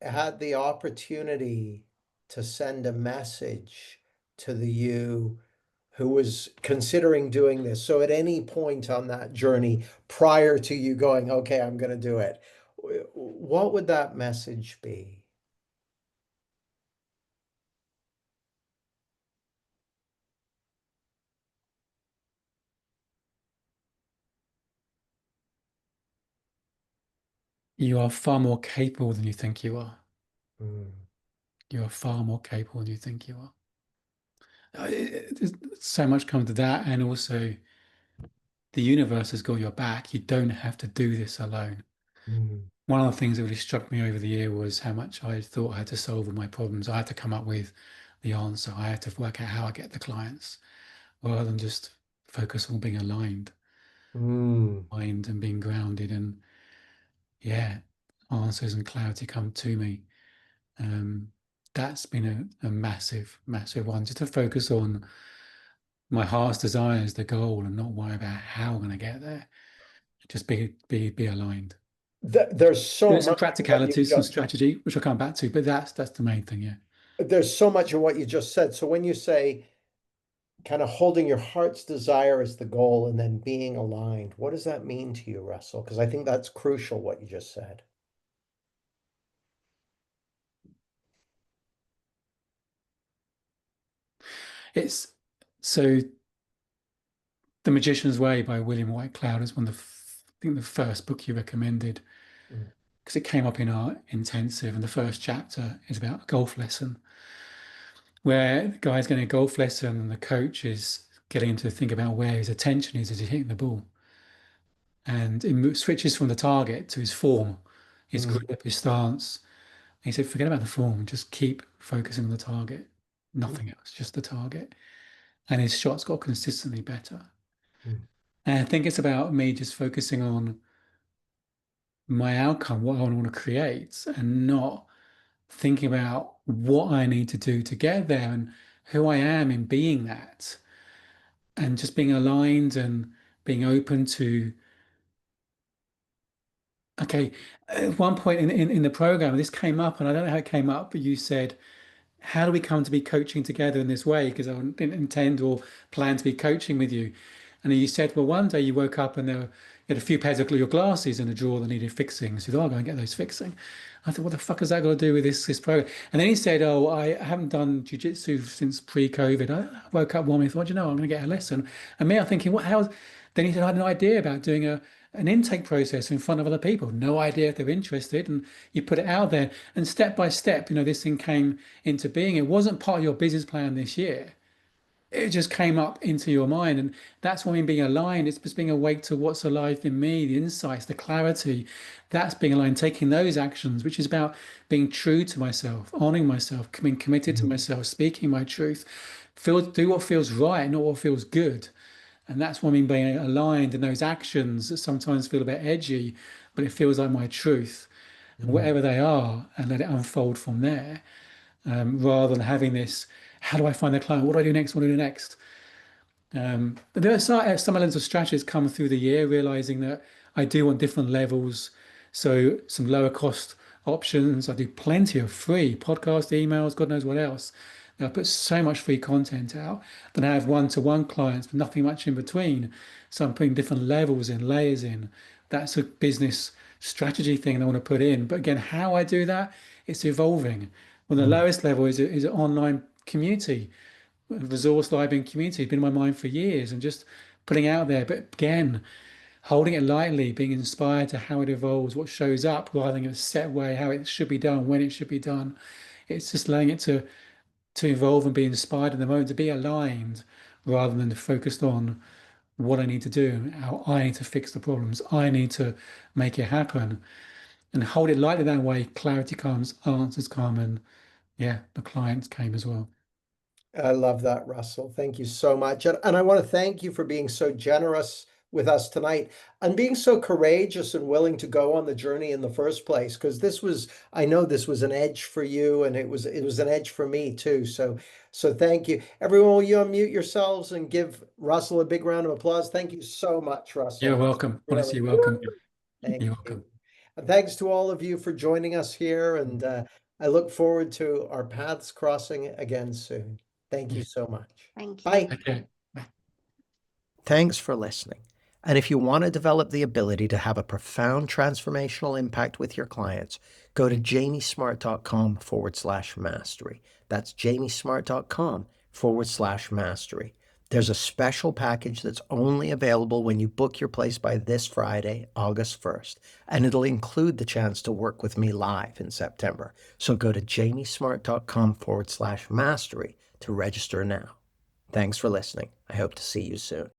had the opportunity to send a message to the you who was considering doing this. So at any point on that journey, prior to you going, okay, I'm going to do it, what would that message be? You are far more capable than you think you are. Mm. You are far more capable than you think you are. There's so much comes to that, and also the universe has got your back. You don't have to do this alone. Mm. One of the things that really struck me over the year was how much I thought I had to solve all my problems. I had to come up with the answer. I had to work out how I get the clients, rather than just focus on being aligned, Mm. mind and being grounded. And yeah, answers and clarity come to me. That's been a massive, massive one. Just to focus on my heart's desires, the goal, and not worry about how I'm going to get there. Just be aligned. There's so There's some much of what you practicalities, some just, strategy, which I'll come back to, but that's the main thing. Yeah. there's so much of what you just said. So when you say kind of holding your heart's desire as the goal and then being aligned, what does that mean to you, Russell? Because I think that's crucial what you just said. It's so The Magician's Way by William White Cloud is one of I think the first book you recommended, Mm. because it came up in our intensive, and the first chapter is about a golf lesson where the guy's getting a golf lesson and the coach is getting him to think about where his attention is as he's hitting the ball. And it switches from the target to his form, his Mm. grip, his stance. And he said, forget about the form, just keep focusing on the target, nothing else, just the target. And his shots got consistently better. Mm. And I think it's about me just focusing on my outcome, what I want to create, and not thinking about what I need to do to get there and who I am in being that. And just being aligned and being open to, okay, at one point in the program, this came up, and I don't know how it came up, but you said, how do we come to be coaching together in this way? Because I didn't intend or plan to be coaching with you. And then you said, well, one day you woke up and you had a few pairs of your glasses in a drawer that needed fixing. So you thought, oh, I'll go and get those fixing. I thought, what the fuck has that got to do with this program? And then he said, oh, I haven't done jiu-jitsu since pre-COVID. I woke up one morning and thought, you know, I'm going to get a lesson. And me, I'm thinking, what, how? Then he said, I had an idea about doing an intake process in front of other people. No idea if they're interested. And you put it out there. And step by step, this thing came into being. It wasn't part of your business plan this year. It just came up into your mind. And that's what I mean, being aligned. It's just being awake to what's alive in me, the insights, the clarity. That's being aligned, taking those actions, which is about being true to myself, honoring myself, being committed to myself, speaking my truth. Do what feels right, not what feels good. And that's what I mean, being aligned in those actions that sometimes feel a bit edgy, but it feels like my truth. And whatever they are, and let it unfold from there, rather than having this, how do I find the client? What do I do next? What do I do next? But there are some elements of strategies come through the year, realizing that I do want different levels. So some lower cost options. I do plenty of free podcast, emails, God knows what else. I put so much free content out. Then I have one-to-one clients, but nothing much in between. So I'm putting different levels in, layers in. That's a business strategy thing I want to put in. But again, how I do that, it's evolving. Well, the lowest level is an online community, resource library community. It's been in my mind for years, and just putting out there. But again, holding it lightly, being inspired to how it evolves, what shows up, rather than a set way, how it should be done, when it should be done. It's just allowing it to evolve and be inspired in the moment, to be aligned, rather than focused on what I need to do, how I need to fix the problems, I need to make it happen, and hold it lightly that way. Clarity comes, answers come, and yeah, the clients came as well. I love that, Russell. Thank you so much. And I want to thank you for being so generous with us tonight and being so courageous and willing to go on the journey in the first place. Because I know this was an edge for you, and it was an edge for me too. So thank you. Everyone, will you unmute yourselves and give Russell a big round of applause? Thank you so much, Russell. You're welcome. Honestly, Really, you're welcome. thank You're you. welcome. And thanks to all of you for joining us here. And I look forward to our paths crossing again soon. Thank you so much. Thank you. Bye. Okay. Thanks for listening. And if you want to develop the ability to have a profound transformational impact with your clients, go to jamiesmart.com/mastery. That's jamiesmart.com/mastery. There's a special package that's only available when you book your place by this Friday, August 1st, and it'll include the chance to work with me live in September. So go to jamiesmart.com/mastery to register now. Thanks for listening. I hope to see you soon.